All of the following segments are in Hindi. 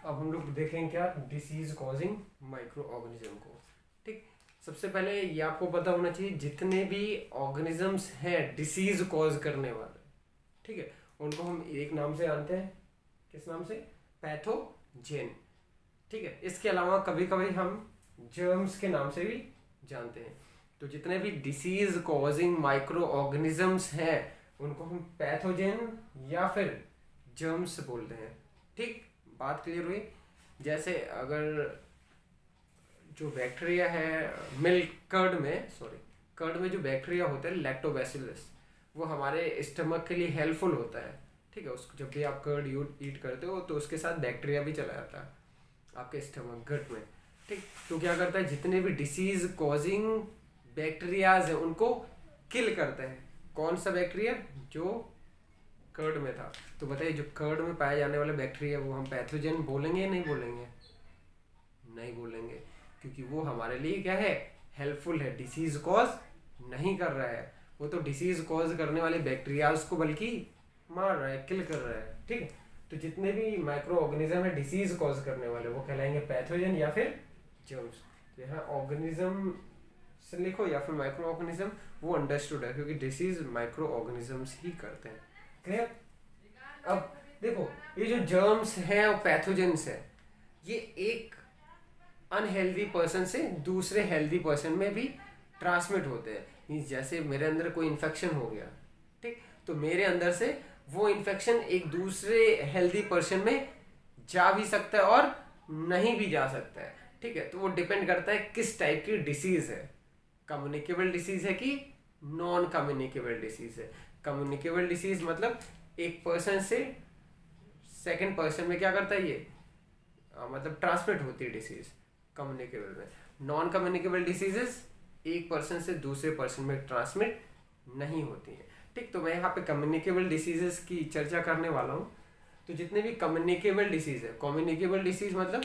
अब हम लोग देखेंगे क्या, डिसीज कॉजिंग माइक्रो ऑर्गेनिज्म को। ठीक, सबसे पहले ये आपको पता होना चाहिए जितने भी ऑर्गेनिजम्स हैं डिसीज कॉज करने वाले, ठीक है, उनको हम एक नाम से जानते हैं, किस नाम से, पैथोजेन। ठीक है, इसके अलावा कभी कभी हम जर्म्स के नाम से भी जानते हैं। तो जितने भी डिसीज कॉजिंग माइक्रो ऑर्गेनिजम्स हैं उनको हम पैथोजेन या फिर जर्म्स बोलते हैं। ठीक, बात क्लियर हुई। जैसे अगर जो बैक्टीरिया है मिल्क कर्ड में जो बैक्टीरिया होता है लैक्टोबैसिलस, वो हमारे स्टमक के लिए हेल्पफुल होता है। ठीक है, उसको जब भी आप कर्ड ईट करते हो तो उसके साथ बैक्टीरिया भी चला जाता है आपके स्टमक गट में। ठीक, तो क्या करता है, जितने भी डिसीज कॉजिंग बैक्टीरियाज हैं उनको किल करते हैं। कौन सा बैक्टीरिया, जो कर्ड में था। तो बताइए, जो कर्ड में पाए जाने वाले बैक्टीरिया वो हम पैथोजेन बोलेंगे या नहीं बोलेंगे? नहीं बोलेंगे, क्योंकि वो हमारे लिए क्या है, हेल्पफुल है, डिसीज कॉज नहीं कर रहा है। वो तो डिसीज कॉज करने वाले बैक्टीरियाज को बल्कि मार रहा है, किल कर रहा है। ठीक है, तो जितने भी माइक्रो ऑर्गेनिज्म है डिसीज कॉज करने वाले वो कहलाएंगे पैथोजेन या फिर जर्म्स। तो यहाँ ऑर्गेनिज्म से लिखो या फिर माइक्रो ऑर्गेनिज्म, वो अंडरस्टूड है क्योंकि डिसीज माइक्रो ऑर्गेनिजम्स ही करते हैं। क्लियर? अब देखो, ये जो जर्म्स हैं और पैथोजेंस है, ये एक अनहेल्दी पर्सन से दूसरे हेल्दी पर्सन में भी ट्रांसमिट होते हैं। जैसे मेरे अंदर कोई इन्फेक्शन हो गया, ठीक, तो मेरे अंदर से वो इन्फेक्शन एक दूसरे हेल्दी पर्सन में जा भी सकता है और नहीं भी जा सकता है। ठीक है, तो वो डिपेंड करता है किस टाइप की डिसीज है, कम्युनिकेबल डिसीज है कि नॉन कम्युनिकेबल डिसीज है। कम्युनिकेबल डिसीज मतलब एक पर्सन से सेकंड पर्सन में क्या करता है ये, मतलब ट्रांसमिट होती है डिसीज कम्युनिकेबल में। नॉन कम्युनिकेबल डिसीजेस एक पर्सन से दूसरे पर्सन में ट्रांसमिट नहीं होती है। ठीक, तो मैं यहाँ पे कम्युनिकेबल डिसीजेस की चर्चा करने वाला हूँ। तो जितने भी कम्युनिकेबल डिसीज है, कम्युनिकेबल डिसीज मतलब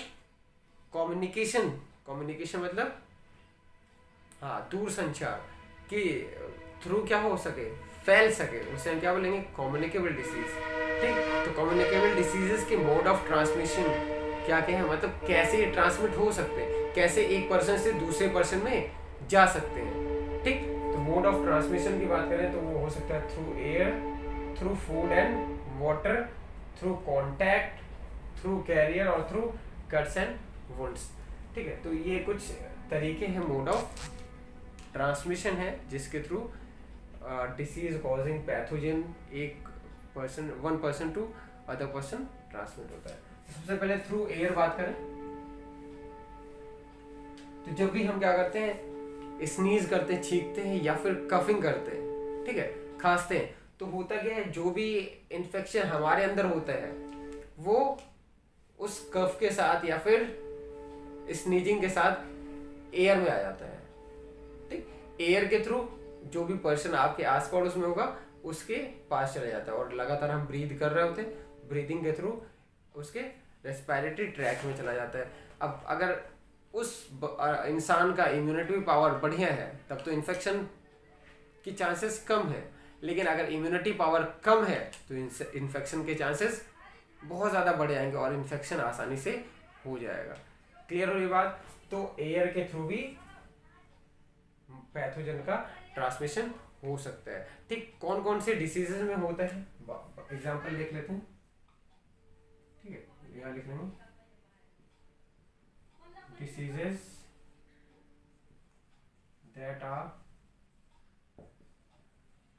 कम्युनिकेशन मतलब हाँ, दूर संचार के थ्रू क्या हो सके, फैल सके, उसे हम क्या बोलेंगे, कम्युनिकेबल डिसीज। ठीक, तो कम्युनिकेबल डिसीजेस के मोड ऑफ ट्रांसमिशन क्या क्या है, मतलब कैसे ये ट्रांसमिट हो सकते हैं, कैसे एक पर्सन से दूसरे पर्सन में जा सकते हैं। ठीक, तो मोड ऑफ ट्रांसमिशन की बात करें तो वो हो सकता है through air, through food and water, through contact, through carrier और थ्रू कट्स एंड वुंड्स। ठीक है, तो ये कुछ तरीके हैं मोड ऑफ ट्रांसमिशन है जिसके through disease causing pathogen one person to other person transmit होता है। सबसे पहले थ्रू एयर बात करें तो जब भी हम क्या करते हैं, स्नीज करते हैं, छींकते हैं या फिर कफिंग करते हैं, ठीक है, खांसते हैं, तो होता क्या है, जो भी इन्फेक्शन हमारे अंदर होता है वो उस कफ के साथ या फिर स्नीजिंग के साथ एयर में आ जाता है। ठीक, एयर के थ्रू जो भी पर्सन आपके आस पड़ोस में होगा उसके पास चला जाता है और लगातार हम ब्रीथ कर रहे होते हैं, ब्रीदिंग के थ्रू उसके रेस्पिरेटरी ट्रैक में चला जाता है। अब अगर उस इंसान का इम्यूनिटी पावर बढ़िया है तब तो इन्फेक्शन की चांसेस कम है, लेकिन अगर इम्यूनिटी पावर कम है तो इन्फेक्शन के चांसेस बहुत ज़्यादा बढ़ जाएंगे और इन्फेक्शन आसानी से हो जाएगा। क्लियर हो ये बात? तो एयर के थ्रू भी पैथोजन का ट्रांसमिशन हो सकता है। ठीक, कौन कौन से डिसीजेज में होता है, एग्जांपल देख लेते हैं। ठीक है, यहाँ लिख लेंगे diseases that are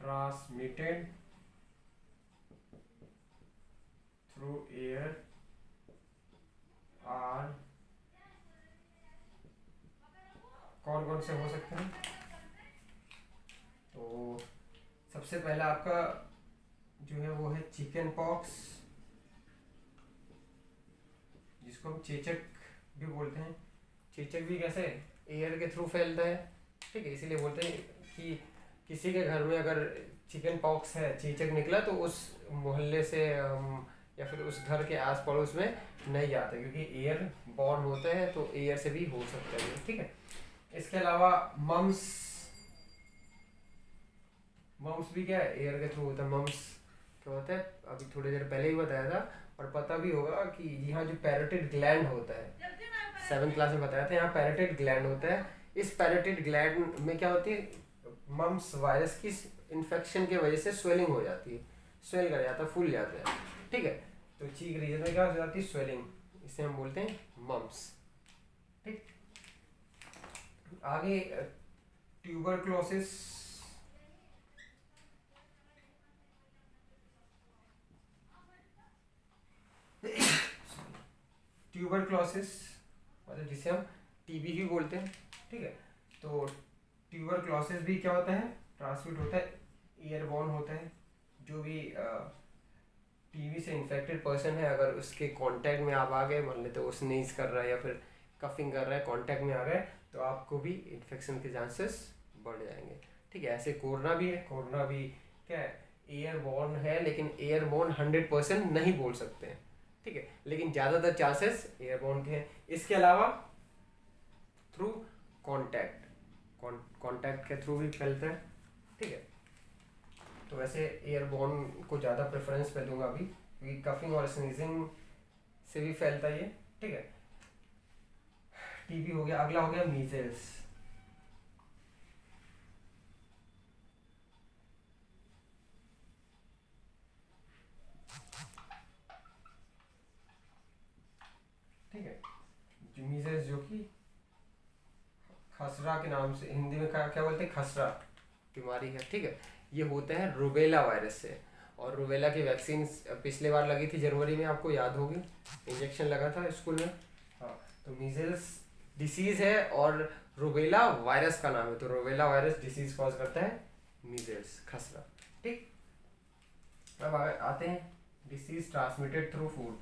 transmitted through air are कौन कौन से हो सकते हैं? तो सबसे पहला आपका जो है वो है चिकन पॉक्स, जिसको हम चेचक भी बोलते हैं। चेचक भी कैसे एयर के थ्रू फैलता है। ठीक है, इसीलिए बोलते हैं कि किसी के घर में अगर चिकन पॉक्स है, चेचक निकला तो उस मोहल्ले से या फिर उस घर के आस पड़ोस में नहीं जाता, क्योंकि एयर बॉर्न होता है तो एयर से भी हो सकता है। ठीक है, इसके अलावा मम्स भी क्या है, एयर के थ्रू होता है। मम्स क्या होता है, अभी थोड़ी देर पहले ही बताया था, और पता भी होगा कि यहाँ जो पैरोटिड ग्लैंड होता है, 7th क्लास में बताया था, यहाँ पैरोटिड ग्लैंड होता है। इस पैरोटिड ग्लैंड में क्या होती है, मम्स वायरस की इन्फेक्शन की वजह से स्वेलिंग हो जाती है, स्वेल कर जाता है, फूल जाता है, ठीक है। तो चीक रीजन में क्या हो जाती है, स्वेलिंग, इसे हम बोलते हैं मम्स, ठीक। आगे ट्यूबरक्लोसिस, ट्यूबरक्लोसिस मतलब जिसे हम टीबी भी बोलते हैं, ठीक है। तो ट्यूबरक्लोसिस भी क्या होता है, ट्रांसमिट होता है, एयरबॉर्न होता है। जो भी टीबी से इन्फेक्टेड पर्सन है, अगर उसके कांटेक्ट में आप आ गए, मान लेते हो स्नीज कर रहा है या फिर कफिंग कर रहा है, कांटेक्ट में आ गए, तो आपको भी इन्फेक्शन के चांसेस बढ़ जाएंगे, ठीक है। ऐसे कोरोना भी है, कोरोना भी क्या है, एयरबॉर्न है, लेकिन एयरबॉर्न 100% नहीं बोल सकते हैं, ठीक है, लेकिन ज़्यादातर चांसेस एयरबॉर्न के हैं। इसके अलावा थ्रू कांटेक्ट, कांटेक्ट के थ्रू भी फैलता है, ठीक है। तो वैसे एयरबॉर्न को ज़्यादा प्रेफरेंस मैं दूंगा अभी, क्योंकि कफिंग और स्नीजिंग से भी फैलता है ये, ठीक है। टीबी हो गया, अगला हो गया मीजल्स। ठीक है, मीजल्स जो कि खसरा के नाम से हिंदी में क्या बोलते हैं, खसरा बीमारी है, ठीक है। ये होता है रुबेला वायरस से, और रुबेला की वैक्सीन पिछले बार लगी थी जनवरी में, आपको याद होगी, इंजेक्शन लगा था स्कूल में, हाँ। तो मीजल्स डिसीज है और रुबेला वायरस का नाम है, तो रुबेला वायरस डिसीज कॉज करता है मीजल्स, खसरा, ठीक। अब आते हैं डिसीज ट्रांसमिटेड थ्रू फूड।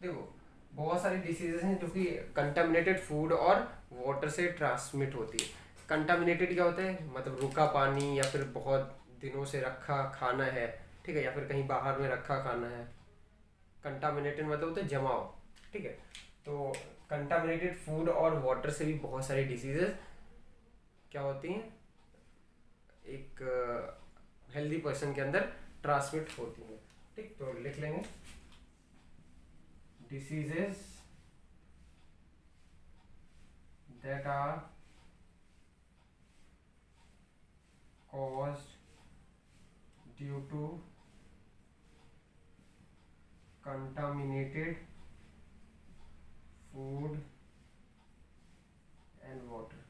देखो बहुत सारी डिसीजेस हैं जो कि कंटामिनेटेड फूड और वाटर से ट्रांसमिट होती है। कंटामिनेटेड क्या होता है, मतलब रुका पानी या फिर बहुत दिनों से रखा खाना है, ठीक है, या फिर कहीं बाहर में रखा खाना है। कंटामिनेटेड मतलब होता है जमाव, ठीक है। तो कंटामिनेटेड फूड और वाटर से भी बहुत सारी डिसीजेस क्या होती हैं, एक हेल्दी पर्सन के अंदर ट्रांसमिट होती हैं, ठीक। तो लिख लेंगे diseases that are caused due to contaminated food and water,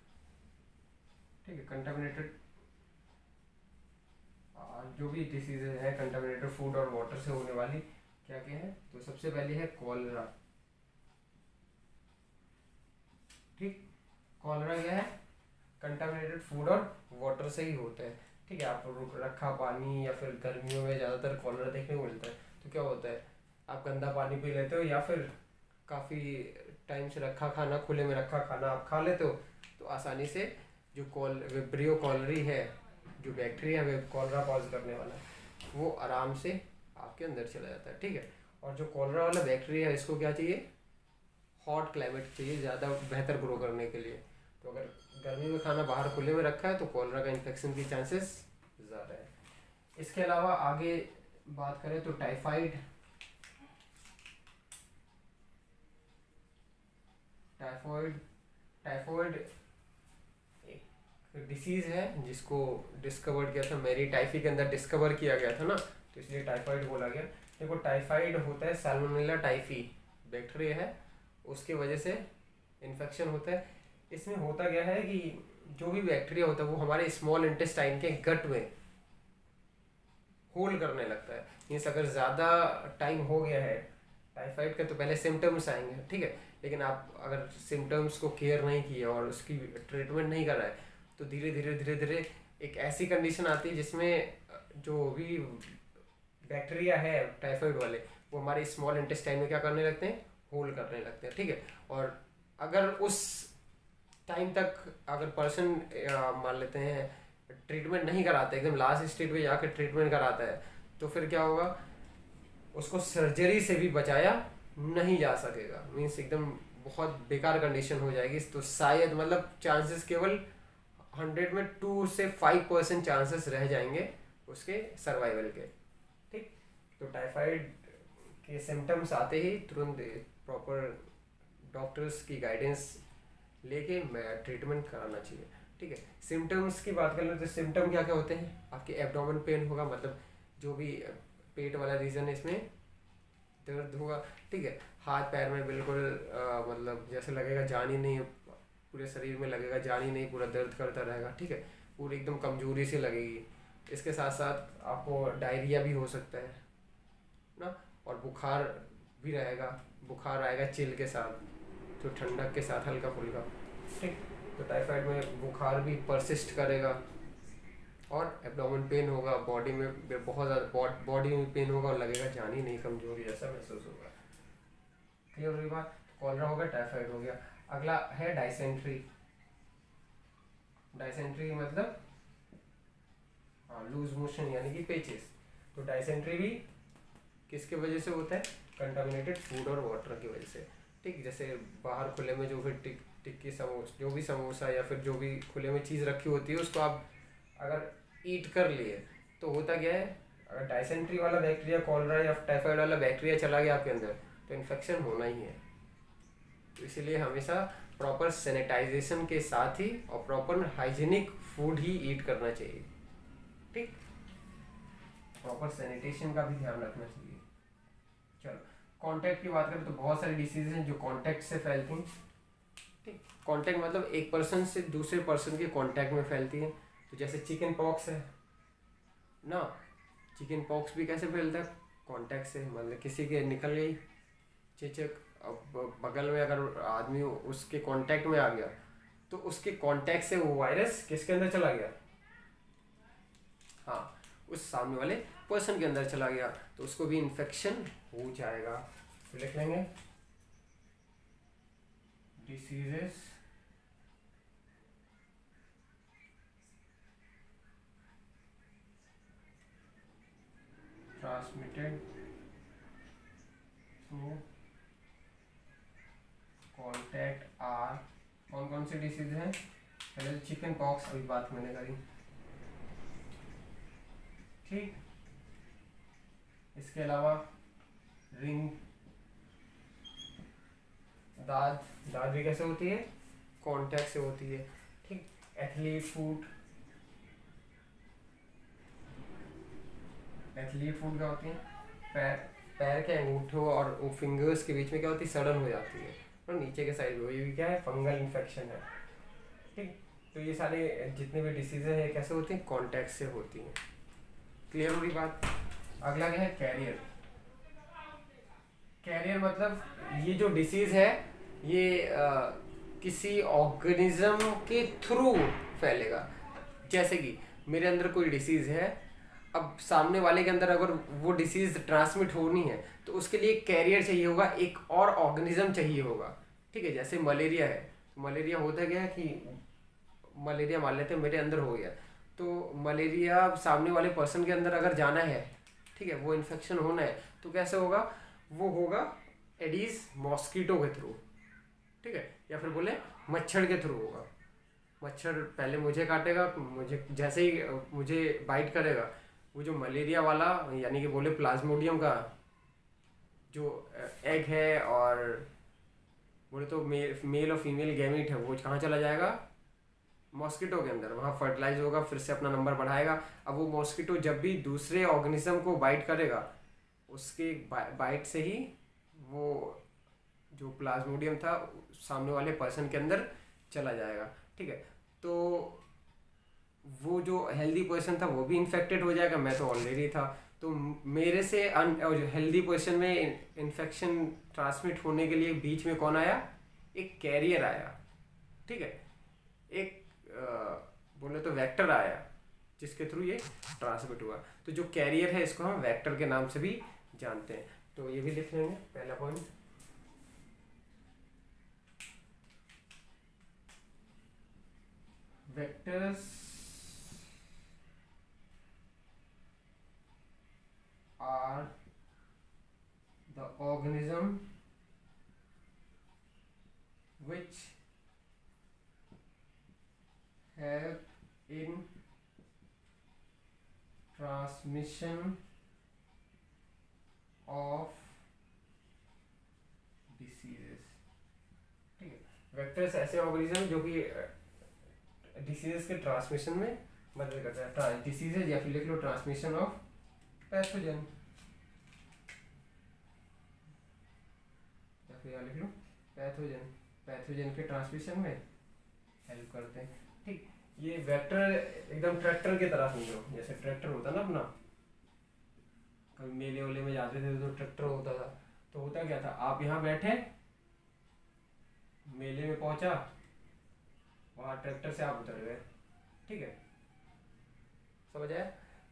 ठीक है। कंटामिनेटेड जो भी डिसीजेज है कंटामिनेटेड फूड और वाटर से होने वाली, क्या क्या है, तो सबसे पहले है कॉलरा, ठीक। कॉलरा क्या है, कंटामिनेटेड फूड और वाटर से ही होता है, ठीक है। आप रखा पानी या फिर गर्मियों में ज़्यादातर कॉलरा देखने को मिलता है। तो क्या होता है, आप गंदा पानी पी लेते हो या फिर काफ़ी टाइम से रखा खाना, खुले में रखा खाना आप खा लेते हो, तो आसानी से जो विब्रियो कॉलरी है, जो बैक्टीरिया है कॉलरा कॉज करने वाला, वो आराम से आपके अंदर चला जाता है, ठीक है। और जो कॉलरा वाला बैक्टीरिया है, इसको क्या चाहिए, हॉट क्लाइमेट चाहिए ज़्यादा बेहतर ग्रो करने के लिए। तो अगर गर्मी में खाना बाहर खुले में रखा है तो कॉलरा का इन्फेक्शन की चांसेस ज़्यादा है। इसके अलावा आगे बात करें तो टाइफाइड, टाइफॉइड एक डिसीज़ है जिसको डिस्कवर किया था, मैरी टाइफी के अंदर डिस्कवर किया गया था ना, तो इसलिए टाइफाइड बोला गया। देखो टाइफाइड होता है सैल्मोनेला टाइफी बैक्टीरिया है, उसकी वजह से इन्फेक्शन होता है। इसमें होता क्या है कि जो भी बैक्टीरिया होता है वो हमारे स्मॉल इंटेस्टाइन के गट में होल्ड करने लगता है। मीन्स अगर ज़्यादा टाइम हो गया है टाइफाइड का, तो पहले सिम्टम्स आएंगे, ठीक है, लेकिन आप अगर सिम्टम्स को केयर नहीं किया और उसकी ट्रीटमेंट नहीं करा है, तो धीरे धीरे एक ऐसी कंडीशन आती है जिसमें जो भी बैक्टीरिया है टाइफाइड वाले, वो हमारे स्मॉल इंटेस्टाइन में क्या करने लगते हैं, होल्ड करने लगते हैं, ठीक है। और अगर उस टाइम तक अगर पर्सन मान लेते हैं ट्रीटमेंट नहीं कराते, एकदम लास्ट स्टेज पे जाकर ट्रीटमेंट कराता है, तो फिर क्या होगा, उसको सर्जरी से भी बचाया नहीं जा सकेगा। मीन्स एकदम बहुत बेकार कंडीशन हो जाएगी। तो शायद मतलब चांसेस केवल 100 में 2 से 5% चांसेस रह जाएंगे उसके सर्वाइवल के, ठीक। तो टाइफाइड कि सिम्टम्स आते ही तुरंत प्रॉपर डॉक्टर्स की गाइडेंस लेके मैं ट्रीटमेंट कराना चाहिए। ठीक है, सिम्टम्स की बात कर लें तो सिम्टम क्या क्या होते हैं, आपके एब्डोमेन पेन होगा, मतलब जो भी पेट वाला रीजन है इसमें दर्द होगा। ठीक है, हाथ पैर में बिल्कुल मतलब जैसे लगेगा जान ही नहीं है, पूरे शरीर में लगेगा जान ही नहीं, पूरा दर्द करता रहेगा। ठीक है, पूरी एकदम कमजोरी से लगेगी। इसके साथ साथ आपको डायरिया भी हो सकता है ना, और बुखार भी रहेगा, बुखार आएगा चिल के साथ, तो ठंडक के साथ हल्का फुल्का। ठीक, तो टाइफाइड में बुखार भी परसिस्ट करेगा, और एब्डोमेन पेन होगा, बॉडी में बहुत ज़्यादा बॉडी में पेन होगा और लगेगा जान ही नहीं, कमजोरी जैसा महसूस होगा। क्लियर हुई बात? कॉलरा हो गया, टाइफाइड हो गया। अगला है डाइसेंट्री। डाइसेंट्री मतलब हाँ लूज मोशन यानी कि पेचिस। तो डाइसेंट्री भी किसके वजह से होता है, कंटामिनेटेड फूड और वाटर की वजह से। ठीक, जैसे बाहर खुले में जो फिर टिक्की समोसा, जो भी समोसा या फिर जो भी खुले में चीज़ रखी होती है उसको आप अगर ईट कर लिए तो होता क्या है, अगर डाइसेंट्री वाला बैक्टीरिया, कॉलरा या टाइफाइड वाला बैक्टीरिया चला गया आपके अंदर तो इन्फेक्शन होना ही है। तो इसीलिए हमेशा प्रॉपर सैनिटाइजेशन के साथ ही और प्रॉपर हाइजीनिक फूड ही ईट करना चाहिए। ठीक, प्रॉपर सैनिटेशन का भी ध्यान रखना चाहिए। चलो, कांटेक्ट की बात करें तो बहुत सारी डिसीजेज हैं जो कांटेक्ट से फैलती हैं। ठीक, कांटेक्ट मतलब एक पर्सन से दूसरे पर्सन के कांटेक्ट में फैलती हैं। तो जैसे चिकन पॉक्स है ना, चिकन पॉक्स भी कैसे फैलता है, कांटेक्ट से, मतलब किसी के निकल गई चेचक, अब बगल में अगर आदमी उसके कांटेक्ट में आ गया तो उसके कांटेक्ट से वो वायरस किसके अंदर चला गया, हाँ उस सामने वाले पर्सन के अंदर चला गया तो उसको भी इन्फेक्शन हो जाएगा। तो लिख लेंगे diseases transmitted through contact are, कौन कौन से डिसीज हैं, पहले चिकन पॉक्स अभी बात मैंने करी। ठीक, इसके अलावा रिंग, दाद, दाद भी कैसे होती है, कांटेक्ट से होती है। ठीक, एथलीट फूट, एथलीट फूट क्या होती है, पैर, पैर के अंगूठों और फिंगर्स के बीच में क्या होती है, सड़न हो जाती है और नीचे के साइड में, ये भी क्या है, फंगल इन्फेक्शन है। ठीक, तो ये सारे जितने भी डिसीजेज हैं कैसे होती हैं, कांटेक्ट से होती हैं। क्लियर हो रही बात? अगला क्या है, कैरियर। कैरियर मतलब ये जो डिसीज है ये किसी ऑर्गेनिज्म के थ्रू फैलेगा। जैसे कि मेरे अंदर कोई डिसीज है, अब सामने वाले के अंदर अगर वो डिसीज ट्रांसमिट होनी है तो उसके लिए एक कैरियर चाहिए होगा, एक और ऑर्गेनिज्म चाहिए होगा। ठीक है, जैसे मलेरिया है, मलेरिया होता क्या है कि मलेरिया मान लेते हैं मेरे अंदर हो गया, तो मलेरिया सामने वाले पर्सन के अंदर अगर जाना है, ठीक है, वो इन्फेक्शन होना है तो कैसे होगा, वो होगा एडीज मॉस्किटो के थ्रू। ठीक है, या फिर बोले मच्छर के थ्रू होगा। मच्छर पहले मुझे काटेगा, मुझे जैसे ही मुझे बाइट करेगा, वो जो मलेरिया वाला यानी कि बोले प्लाज्मोडियम का जो एग है और बोले तो मेल और फीमेल गैमीट है, वो कहाँ चला जाएगा, मॉस्किटो के अंदर, वहाँ फर्टिलाइज होगा, फिर से अपना नंबर बढ़ाएगा। अब वो मॉस्किटो जब भी दूसरे ऑर्गेनिज्म को बाइट करेगा, उसके बाइट से ही वो जो प्लाज्मोडियम था सामने वाले पर्सन के अंदर चला जाएगा। ठीक है, तो वो जो हेल्दी पर्सन था वो भी इन्फेक्टेड हो जाएगा, मैं तो ऑलरेडी था, तो मेरे से हेल्दी पर्सन में इन्फेक्शन ट्रांसमिट होने के लिए बीच में कौन आया, एक कैरियर आया। ठीक है, एक बोले तो वेक्टर आया जिसके थ्रू ये ट्रांसमिट हुआ। तो जो कैरियर है इसको हम वेक्टर के नाम से भी जानते हैं। तो ये भी लिख लेंगे पहला point, vectors are the organism which help in transmission of diseases. ठीक है, वेक्टर्स ऐसे ऑर्गेनिज्म जो कि डिसीजेस के ट्रांसमिशन में मदद करता है, डिसीजेज या फिर लिख लो ट्रांसमिशन ऑफ पैथोजन, या फिर लिख लो पैथोजन, पैथोजन के ट्रांसमिशन में हेल्प करते हैं। ठीक, ये वेक्टर एकदम ट्रैक्टर की तरह समझो, जैसे ट्रैक्टर होता ना अपना, कभी मेले वेले में जाते थे तो ट्रैक्टर होता था, तो होता क्या था, आप यहाँ बैठे मेले में पहुंचा, वहां ट्रैक्टर से आप उतर गए। ठीक है, समझ आया।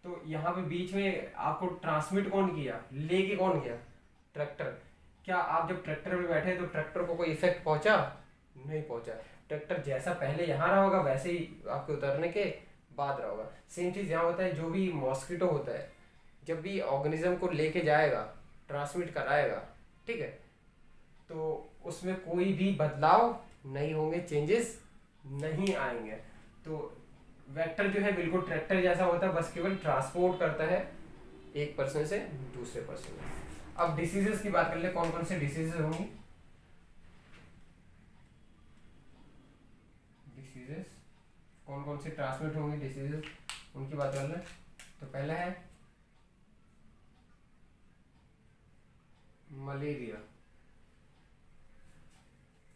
तो यहाँ पे बीच में आपको ट्रांसमिट कौन किया, लेके कौन गया, ट्रैक्टर। क्या आप जब ट्रैक्टर में बैठे तो ट्रैक्टर को कोई इफेक्ट पहुंचा, नहीं पहुंचा। ट्रैक्टर जैसा पहले यहाँ रहा होगा वैसे ही आपके उतरने के बाद रहा होगा। सेम चीज यहाँ होता है, जो भी मॉस्किटो होता है जब भी ऑर्गेनिज्म को लेके जाएगा, ट्रांसमिट कराएगा, ठीक है, तो उसमें कोई भी बदलाव नहीं होंगे, चेंजेस नहीं आएंगे। तो वेक्टर जो है बिल्कुल ट्रैक्टर जैसा होता है, बस केवल ट्रांसपोर्ट करता है एक पर्सन से दूसरे पर्सन में। अब डिसीजेस की बात कर ले, कौन कौन से डिसीजेस होंगी। डिसीजेस कौन कौन से ट्रांसमिट होंगे, डिसीजेस उनकी बात कर ले। तो पहला है मलेरिया।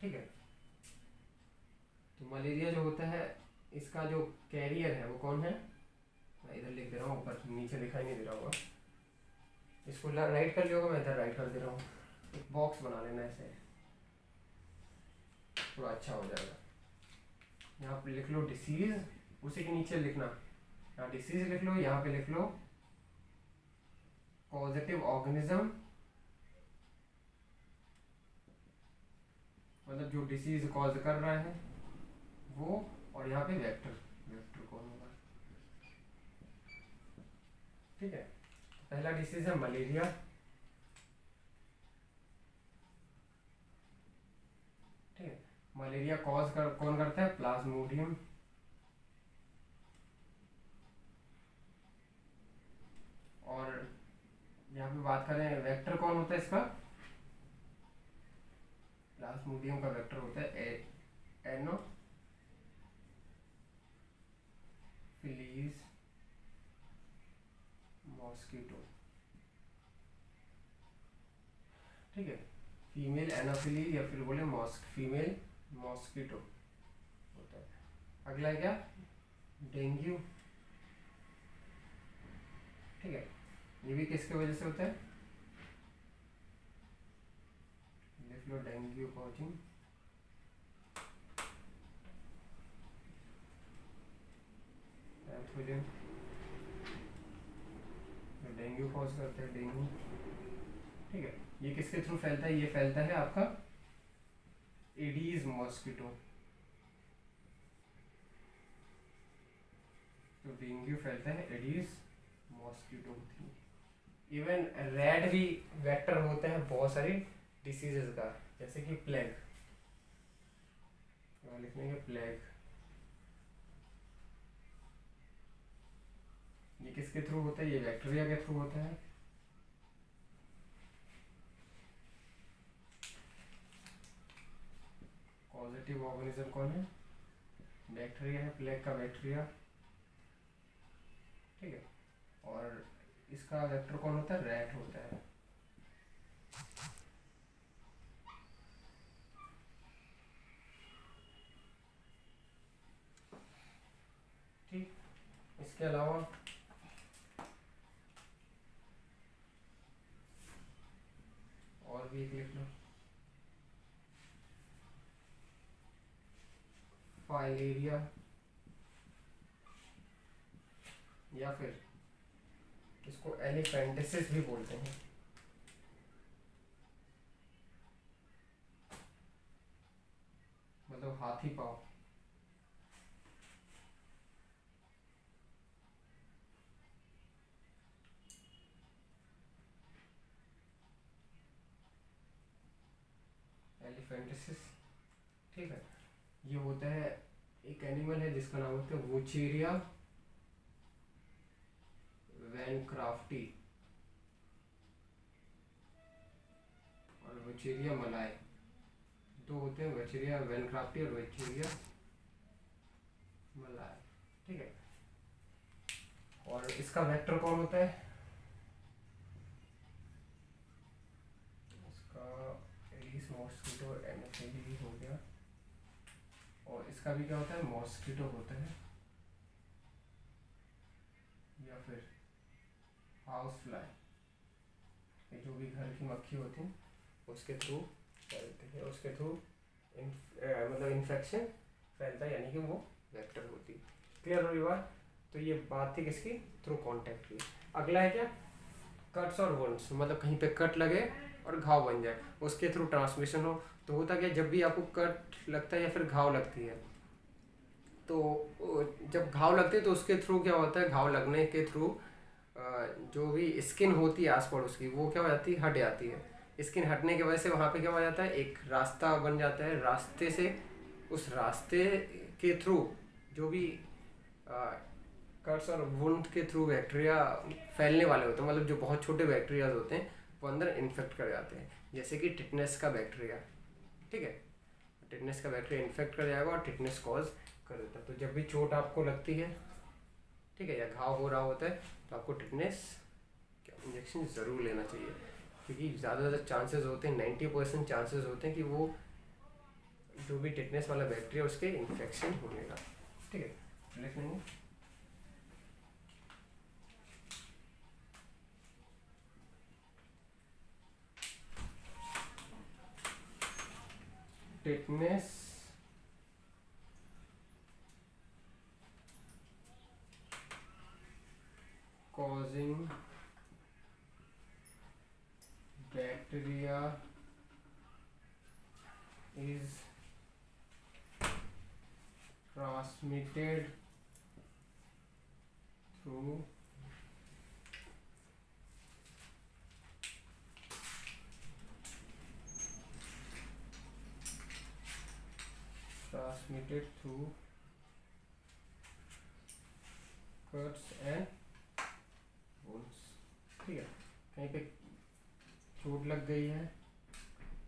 ठीक है, तो मलेरिया जो होता है इसका जो कैरियर है वो कौन है, मैं इधर लिख दे रहा हूँ, ऊपर नीचे दिखाई नहीं दे रहा होगा, इसको राइट कर लिया होगा, मैं इधर राइट कर दे रहा हूँ। एक बॉक्स बना लेना ऐसे, थोड़ा अच्छा हो जाएगा। यहाँ पे लिख लो डिसीज, उसी के नीचे लिखना, यहाँ डिसीज लिख लो, यहाँ पे लिख लो पॉजिटिव ऑर्गेनिज्म, मतलब जो डिसीज कॉज कर रहा है वो, और यहाँ पे वेक्टर, वेक्टर कौन होगा। ठीक है, पहला डिसीज है मलेरिया। ठीक है, मलेरिया कौन करता है, प्लाज्मोडियम। और यहाँ पे बात करें वेक्टर कौन होता है इसका, प्लाज्मोडियम का वेक्टर होता है एनोफिलीज मॉस्किटो। ठीक है, फीमेल एनोफिलीज या फिर बोले फीमेल मॉस्किटो होता है। अगला है क्या, डेंगू। ठीक है, ये भी किसके वजह से होता है, लिख लो dengue causing pathogen, dengue cause करते हैं डेंगू। ठीक है, ये किसके थ्रू फैलता है, ये फैलता है आपका एडीज मॉस्किटो। तो डेंगू फैलता है Aedes mosquito through. Even rat भी वेक्टर होते हैं बहुत सारी डिसीजेस का, जैसे कि प्लेग, लिखने के प्लेग, ये किसके थ्रू होता है, ये बैक्टीरिया के थ्रू होता है। पॉजिटिव ऑर्गेनिज्म कौन है, बैक्टीरिया है, प्लेग का बैक्टीरिया। ठीक है, और इसका वेक्टर कौन होता है, रैट होता है। ठीक, इसके अलावा और भी एक लिख लो, फाइलेरिया, या फिर इसको एलिफेंटिसिस भी बोलते हैं। मतलब हाथी पाँव। एलिफेंटिसिस। ठीक है, ये होता है एक एनिमल है जिसका नाम होता है वोचेरिया वैनक्राफ्टी, और वचेरिया मलाई, दो होते हैं, वचेरिया वैनक्राफ्टी और वचेरिया मलाई, ठीक है। और इसका वेक्टर कौन होता है, इसका एडिस मॉस्किटो एनाफिली हो गया, और इसका भी क्या होता है, मॉस्किटो होता है या फिर हाउस फ्लाई, जो भी घर की मक्खी होती है उसके थ्रू फैलते हैं, उसके थ्रू मतलब इन्फेक्शन फैलता है, यानी कि वो वेक्टर होती है। क्लियर हो रही बात। तो ये बात थी किसकी, थ्रू कांटेक्ट की। अगला है क्या, कट्स और वुंड्स, मतलब कहीं पे कट लगे और घाव बन जाए, उसके थ्रू ट्रांसमिशन हो। तो होता क्या, जब भी आपको कट लगता है या फिर घाव लगती है, तो जब घाव लगते हैं तो उसके थ्रू क्या होता है, घाव लगने के थ्रू जो भी स्किन होती है आस पड़ोस की, वो क्या हो जाती है, हट जाती है। स्किन हटने की वजह से वहाँ पे क्या हो जाता है, एक रास्ता बन जाता है, रास्ते से उस रास्ते के थ्रू जो भी कट्स और वुंड के थ्रू बैक्टीरिया फैलने वाले होते हैं, मतलब जो बहुत छोटे बैक्टीरियाज होते हैं वो अंदर इन्फेक्ट कर जाते हैं, जैसे कि टिटनेस का बैक्टीरिया, ठीक है। टिटनेस का बैक्टीरिया इन्फेक्ट कर जाएगा और टिटनेस कॉज कर देता है। तो जब भी चोट आपको लगती है, ठीक है, या घाव हो रहा होता है, तो आपको टिटनेस का इंजेक्शन ज़रूर लेना चाहिए, क्योंकि ज़्यादा चांसेस होते हैं, 90% चांसेस होते हैं कि वो जो भी टिटनेस वाला बैक्टीरिया उसके इन्फेक्शन होने का, ठीक है। लिख लेंगे tetanus causing bacteria is transmitted through cuts and wounds, ठीक है। कहीं पे चोट लग गई है,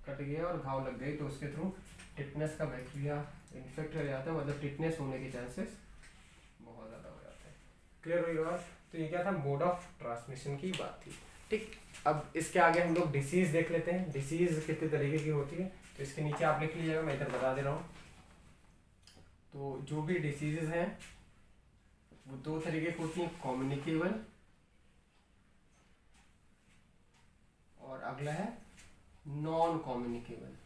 कट गया और घाव लग गई, तो उसके थ्रू टिटनेस का बैक्टीरिया इन्फेक्ट कर जाता है, मतलब टिटनेस होने के चांसेस बहुत ज़्यादा हो जाते हैं। क्लियर हुई बात। तो ये क्या था, मोड ऑफ ट्रांसमिशन की बात थी, ठीक। अब इसके आगे हम लोग डिसीज़ देख लेते हैं, डिसीज़ कितने तरीके की होती है। तो इसके नीचे आप लिख लीजिएगा, मैं इधर बता दे रहा हूँ। तो जो भी डिसीजेज हैं वो दो तरीके की होती हैं, कम्युनिकेबल और अगला है नॉन कम्युनिकेबल।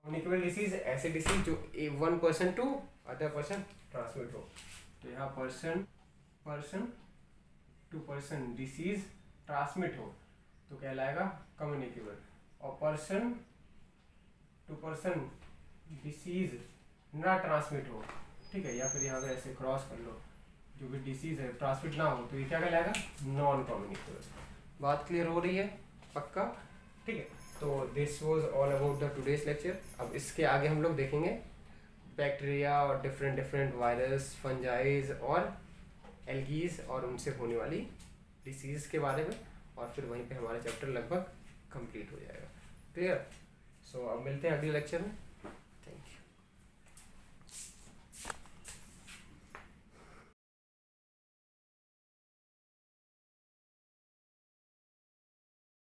कम्युनिकेबल डिसीज ऐसे डिसीज जो one person to other person transmit हो। तो यहाँ person to person disease transmit हो तो कहलाएगा कम्युनिकेबल, और पर्सन टू पर्सन डिसीज ना ट्रांसमिट हो, ठीक है, या फिर यहाँ पे ऐसे क्रॉस कर लो, जो भी डिसीज है ट्रांसमिट ना हो, तो ये क्या कहलाएगा, नॉन कम्युनिकेबल। बात क्लियर हो रही है, पक्का, ठीक है। तो this was all about the today's lecture. अब इसके आगे हम लोग देखेंगे बैक्टीरिया और डिफरेंट वायरस, फंजाइज और एल्गीज और उनसे होने वाली डिसीज के बारे में, और फिर वहीं पे हमारा चैप्टर लगभग कंप्लीट हो जाएगा। क्लियर। सो अब मिलते हैं अगले लेक्चर में।